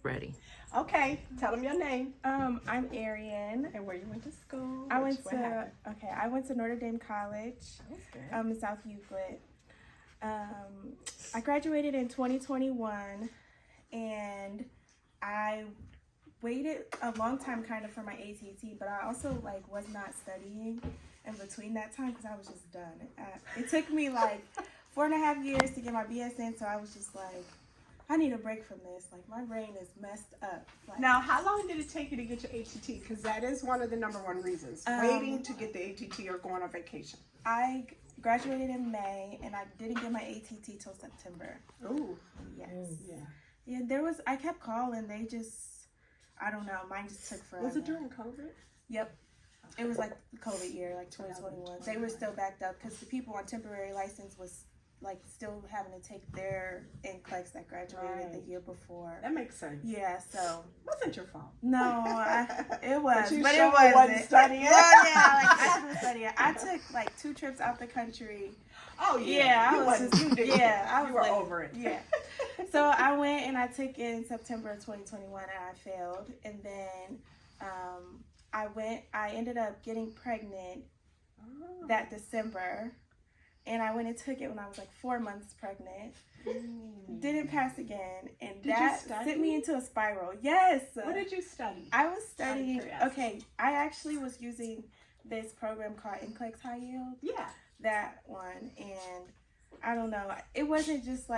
Ready. Okay, tell them your name. I'm Arian. And where you went to school. I went to Notre Dame College. That's good. In South Euclid. I graduated in 2021, and I waited a long time kind of for my ATT, but I also was not studying in between that time because I was just done. It took me 4.5 years to get my BSN, so I was just like, I need a break from this. My brain is messed up. Now, how long did it take you to get your ATT? Because that is one of the #1 reasons. Waiting to get the ATT or going on vacation. I graduated in May, and I didn't get my ATT till September. Ooh. Yes. Yeah. Yeah, I kept calling. They just, I don't know. Mine just took forever. Was it during COVID? Yep. It was the COVID year, 2021. They were still backed up because the people on temporary license was still having to take their NCLEX that graduated the year before. That makes sense. Yeah, so. Wasn't your fault. No, it was. But it wasn't. Studying. Well, yeah, I was studying. I took 2 trips out the country. Oh, yeah. I was you were over it. Yeah. So I went and I took it in September of 2021 and I failed. And then I ended up getting pregnant that December. And I went and took it when I was 4 months pregnant. Didn't pass again. And that sent me into a spiral. Yes. What did you study? I was studying, I actually was using this program called NCLEX High Yield. Yeah. That one. And I don't know. It wasn't just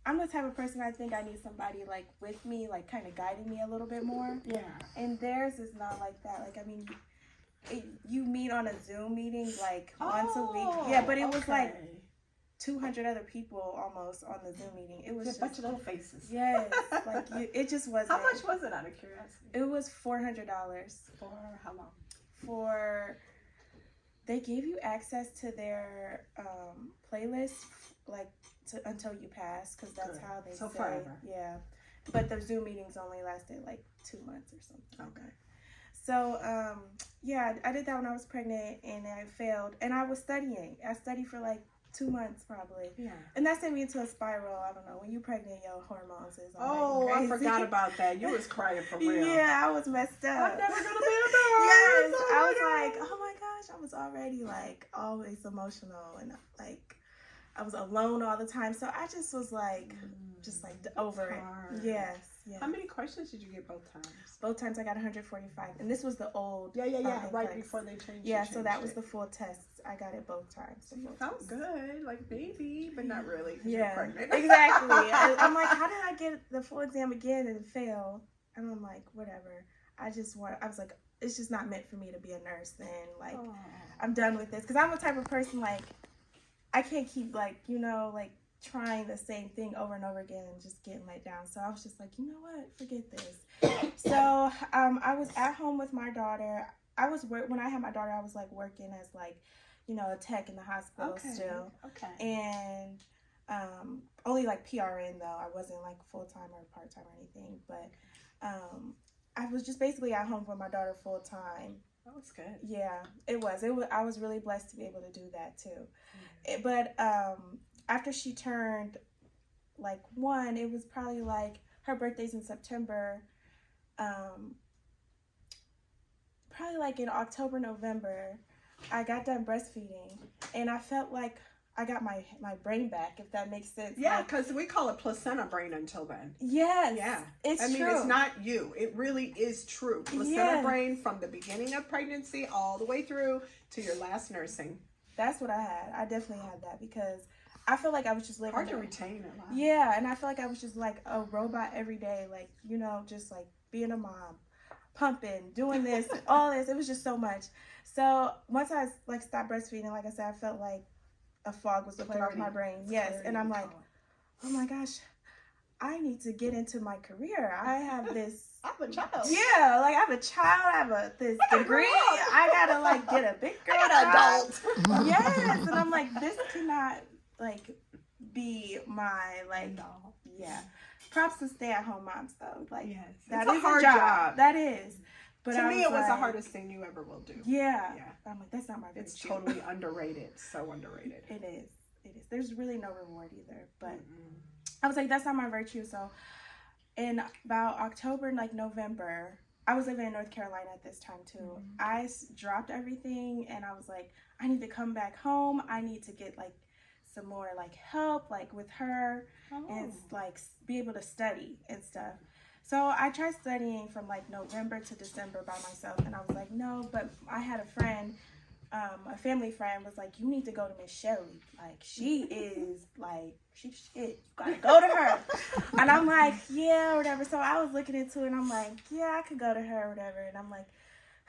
I'm the type of person I think I need somebody with me, kind of guiding me a little bit more. Yeah. And theirs is not like that. You meet on a Zoom meeting once a week. Yeah, but it was 200 other people almost on the Zoom meeting. It was just a bunch of little faces. Yes, it just wasn't. How much was it, out of curiosity? It was $400. For how long? They gave you access to their playlist until you pass, because that's how they say. Forever. Yeah, but the Zoom meetings only lasted 2 months or something. Okay. So, I did that when I was pregnant, and I failed. And I was studying. I studied for 2 months probably. Yeah. And that sent me into a spiral. I don't know. When you're pregnant, your hormones is all crazy. I forgot about that. You was crying for real. Yeah, I was messed up. I'm never going to be a nurse. Yes. I was oh my gosh. I was already always emotional, and I was alone all the time. So I just was over it. Yes. Yeah. How many questions did you get both times? Both times I got 145, and this was the old. Yeah. Right before they changed. Yeah, so that was the full test. I got it both times. So you felt good, baby, but not really. Yeah, you're pregnant. Exactly. I'm how did I get the full exam again and fail? And I'm whatever. I was it's just not meant for me to be a nurse. Then I'm done with this, because I'm the type of person I can't keep trying the same thing over and over again and just getting let down. So I was just you know what, forget this. So I was at home with my daughter. When I had my daughter, I was working as a tech in the hospital still. Okay. And only PRN though. I wasn't full-time or part-time or anything. But I was just basically at home with my daughter full-time. That was good. Yeah, it was. I was really blessed to be able to do that too. But after she turned 1, it was probably her birthday's in September. Probably in October, November, I got done breastfeeding, and I felt I got my brain back, if that makes sense. Yeah, because we call it placenta brain until then. Yes. Yeah. It's true. It's not you. It really is true. Placenta brain from the beginning of pregnancy all the way through to your last nursing. That's what I had. I definitely had that, because I feel I was just living. Hard to retain a lot. Yeah, and I feel I was just a robot every day, just being a mom, pumping, doing this, all this. It was just so much. So once I stopped breastfeeding, like I said, I felt a fog was lifted off my brain. Yes, and I'm oh my gosh, I need to get into my career. I have this. I have a child. Yeah, I have a child. I have this degree. I gotta get a big girl adult. Yes, and I'm this cannot be my no. Yeah. Props to stay-at-home moms though. Yes, that it's is a hard job. That is. But to me, it was the hardest thing you ever will do. Yeah. I'm that's not my virtue. It's totally underrated. So underrated. It is. There's really no reward either. But I was that's not my virtue. So in about October, like November, I was living in North Carolina at this time too. I dropped everything and I was like, I need to come back home. I need to get like some more like help like with her and like be able to study and stuff. So I tried studying from like November to December by myself, and I was like, no. But I had a friend, a family friend, was like, you need to go to Miss Shelley. Like, she is like, she's shit. You gotta go to her. And I'm like, yeah, or whatever. So I was looking into it, and I'm like, yeah, I could go to her or whatever. And I'm like,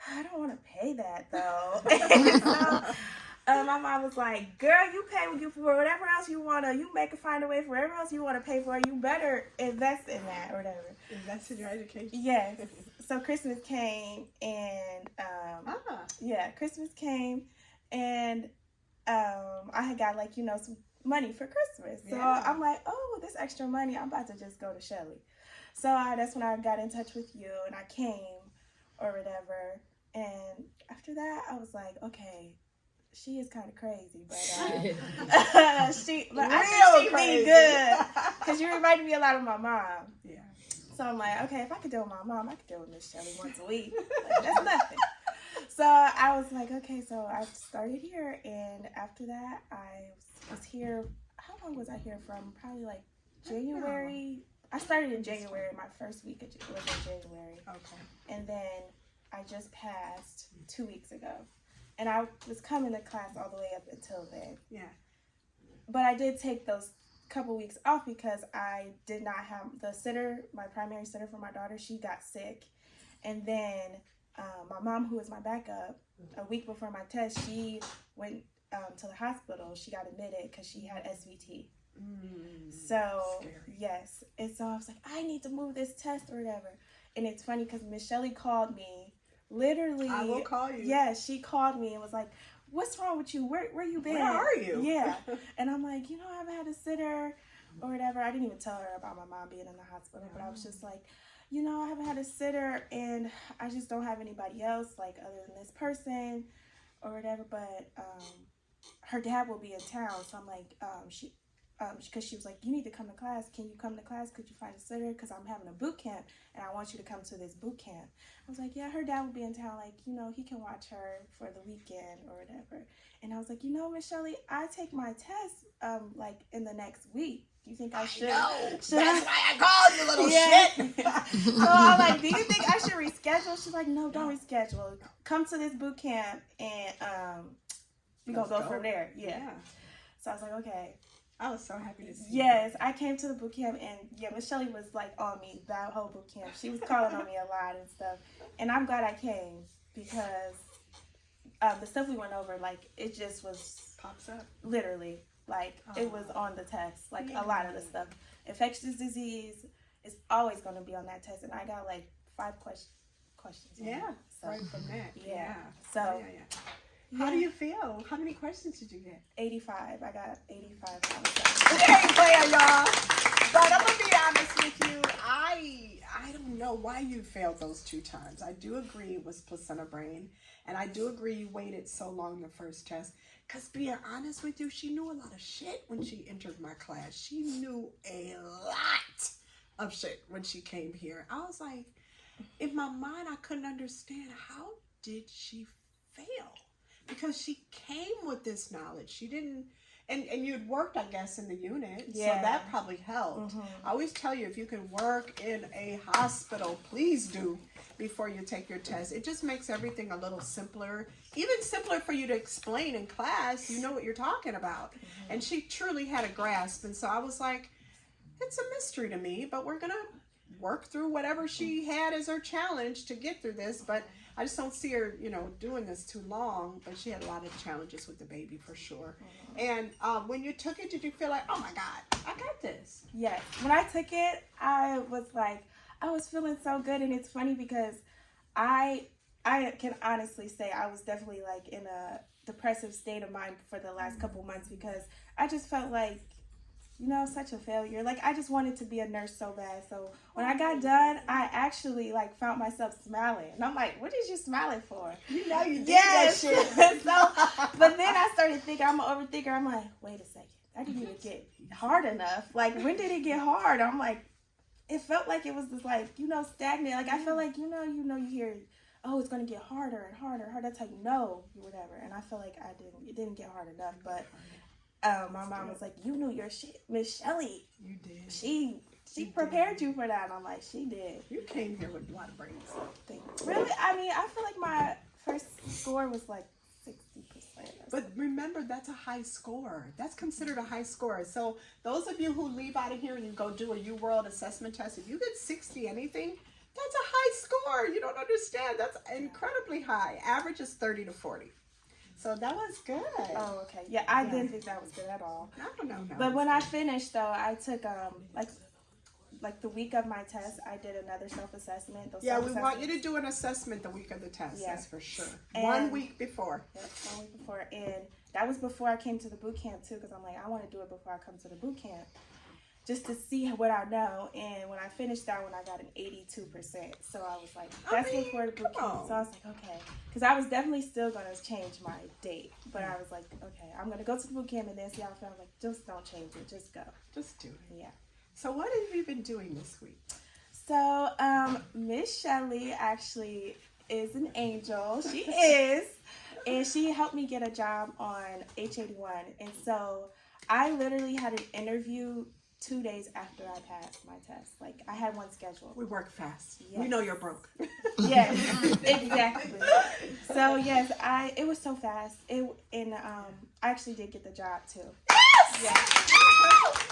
I don't want to pay that though. And so my mom was like, girl, you pay for whatever else you want to, you find a way for whatever else you want to pay for, you better invest in that or whatever. Invest in your education. Yes. So Christmas came and, Christmas came and I had got like, you know, some money for Christmas. So I'm like, oh, this extra money, I'm about to just go to Shelly. So that's when I got in touch with you and I came or whatever. And after that, I was like, okay, she is kind of crazy, but I think she be good because you reminded me a lot of my mom. Yeah. So I'm like, okay, if I could deal with my mom, I could deal with Miss Shelley once a week. Like, that's nothing. So I was like, okay, so I started here, and after that, I was here. How long was I here from? Probably like January. I started in January. My first week was in January. Okay. And then I just passed 2 weeks ago. And I was coming to class all the way up until then. Yeah. But I did take those couple weeks off because I did not have the sitter, my primary sitter for my daughter, she got sick. And then my mom, who was my backup, a week before my test, she went to the hospital. She got admitted because she had SVT. So, scary. Yes. And so I was like, I need to move this test or whatever. And it's funny because Miss Shelley called me. Literally, I will call you. Yeah, she called me and was like, what's wrong with you? Where you been? Where are you? Yeah. And I'm like, you know, I haven't had a sitter or whatever. I didn't even tell her about my mom being in the hospital, but I was just like, you know, I haven't had a sitter and I just don't have anybody else, like, other than this person or whatever. But her dad will be in town. So I'm like, because she was like, you need to come to class. Can you come to class? Could you find a sitter? Because I'm having a boot camp and I want you to come to this boot camp. I was like, yeah, her dad will be in town. Like, you know, he can watch her for the weekend or whatever. And I was like, you know, Miss Shelley, I take my test like in the next week. Do you think I should? That's why I called you, little shit. So I'm like, do you think I should reschedule? She's like, no, don't reschedule. Come to this boot camp and we're going to go from there. Yeah. So I was like, okay. I was so happy to see you. Yes, I came to the boot camp and Miss Shelley was like on me that whole boot camp. She was calling on me a lot and stuff. And I'm glad I came because the stuff we went over, like, it just was pops up. Literally. Like, it was on the test. Like, a lot of the stuff. Infectious disease is always going to be on that test. And I got like 5 questions. Yeah, so, right from that. Yeah. So. How do you feel? How many questions did you get? 85. I got 85. They ain't playing, y'all. But I'm going to be honest with you. I don't know why you failed those 2 times. I do agree it was placenta brain. And I do agree you waited so long the first test. Because being honest with you, she knew a lot of shit when she entered my class. She knew a lot of shit when she came here. I was like, in my mind, I couldn't understand how did she fail? Because she came with this knowledge. She didn't, and you'd worked, I guess, in the unit. Yeah. So that probably helped. I always tell you, if you can work in a hospital, please do before you take your test. It just makes everything a little simpler. Even simpler for you to explain in class. You know what you're talking about. And she truly had a grasp. And so I was like, it's a mystery to me, but we're going to work through whatever she had as her challenge to get through this. But I just don't see her, you know, doing this too long, but she had a lot of challenges with the baby for sure. And when you took it, did you feel like, oh my God, I got this? Yes. When I took it, I was like, I was feeling so good. And it's funny because I can honestly say I was definitely like in a depressive state of mind for the last couple months because I just felt like, you know, such a failure. Like, I just wanted to be a nurse so bad. So when I got done, I actually like found myself smiling. And I'm like, what is you smiling for? You know you did that shit. But then I started thinking, I'm an overthinker. I'm like, wait a second. That didn't even get hard enough. Like, when did it get hard? I'm like, it felt like it was just like, you know, stagnant. Like, I feel like, you hear, oh, it's going to get harder and harder and harder. That's how you know, whatever. And I feel like it didn't get hard enough. But my mom was like, you knew your shit, Miss Shelly. You did. She prepared you for that. And I'm like, she did. You came here with a lot of brains. Really? I mean, I feel like my first score was like 60%. But remember, that's a high score. That's considered a high score. So those of you who leave out of here and you go do a U-World assessment test, if you get 60 anything, that's a high score. You don't understand. That's incredibly high. Average is 30 to 40. So that was good. Oh, okay. Yeah, I didn't think that was good at all. No. But when I finished, though, I took like the week of my test, I did another self-assessment. Yeah, we want you to do an assessment the week of the test. Yeah. That's for sure. And 1 week before. Yep, 1 week before. And that was before I came to the boot camp, too, because I'm like, I want to do it before I come to the boot camp, just to see what I know. And when I finished that one, I got an 82%. So I was like, that's before the boot camp. So I was like, okay. Because I was definitely still going to change my date. But I was like, okay, I'm going to go to the boot camp and then see how I feel. I was like, just don't change it. Just go. Just do it. Yeah. So what have you been doing this week? So Miss Shelly actually is an angel. She is. And she helped me get a job on H81. And so I literally had an interview 2 days after I passed my test. Like, I had one scheduled. We work fast. Yes. We know you're broke. Yes, exactly. So yes, it was so fast. I actually did get the job too. Yes! Yes.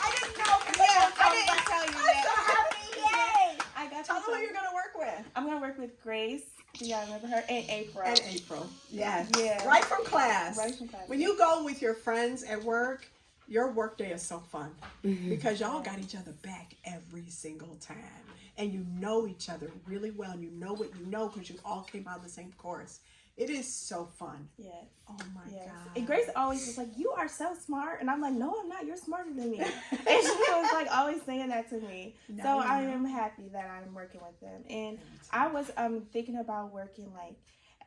I didn't know. I didn't tell you I'm that. so happy. Yay! I got Tell them who you're going to work with. I'm going to work with Grace. Do y'all remember her? And April. And April. Yeah. Yeah. Right from class. Right from class. When you go with your friends at work, your work day is so fun because y'all got each other back every single time. And you know each other really well. And you know what you know because you all came out of the same course. It is so fun. Yes. Oh my God. And Grace always was like, you are so smart. And I'm like, no, I'm not. You're smarter than me. And she was like always saying that to me. So I am happy that I'm working with them. And I was thinking about working like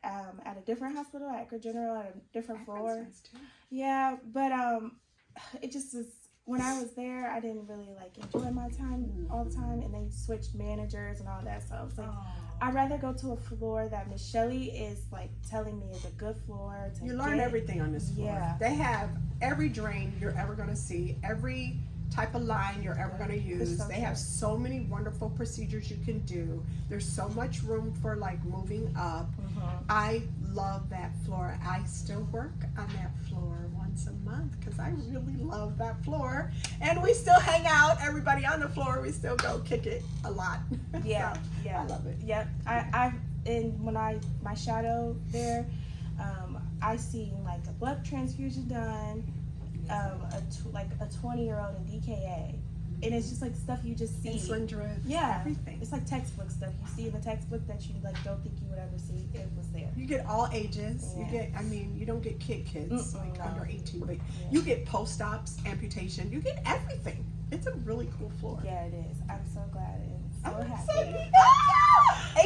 at a different hospital, at Akron General, at a different floor. Nice too. Yeah, but it just was, when I was there, I didn't really like enjoy my time all the time, and they switched managers and all that. So I was like, I'd rather go to a floor that Miss Shelly is like telling me is a good floor. You learn everything on this floor. Yeah. They have every drain you're ever going to see, every type of line you're ever going to use. They have so many wonderful procedures you can do. There's so much room for like moving up. I love that floor. I still work on that floor once a month because I really love that floor. And we still hang out. Everybody on the floor, we still go kick it a lot. Yeah, So, yeah. I love it. Yep. My shadow there, I seen like a blood transfusion done, a 20-year-old in DKA. And it's just like stuff you just see. Insulin drip. Yeah. Everything. It's like textbook stuff. You see in the textbook that you like don't think you would ever see. It was there. You get all ages. Yeah. You get, you don't get kids like under 18, but you get post-ops, amputation. You get everything. It's a really cool floor. Yeah, it is. I'm so glad and so happy.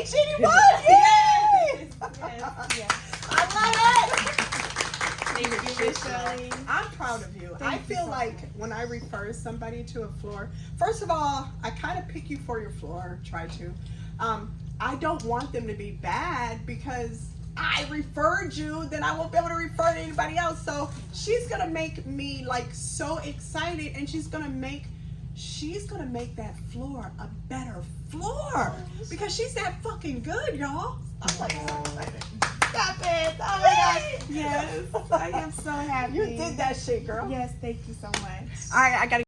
H81! Yay! Yes. I love it! Thank you, Miss Shelly. I'm proud of you. I feel like when I refer somebody to a floor, first of all, I kind of pick you for your floor, try to. I don't want them to be bad because I referred you, then I won't be able to refer to anybody else. So she's gonna make me like so excited, and she's gonna make that floor a better floor because she's that fucking good, y'all. I'm like so excited. Stop it! Oh my gosh! Yes, I am so happy. You did that shit, girl. Yes, thank you so much. All right, I gotta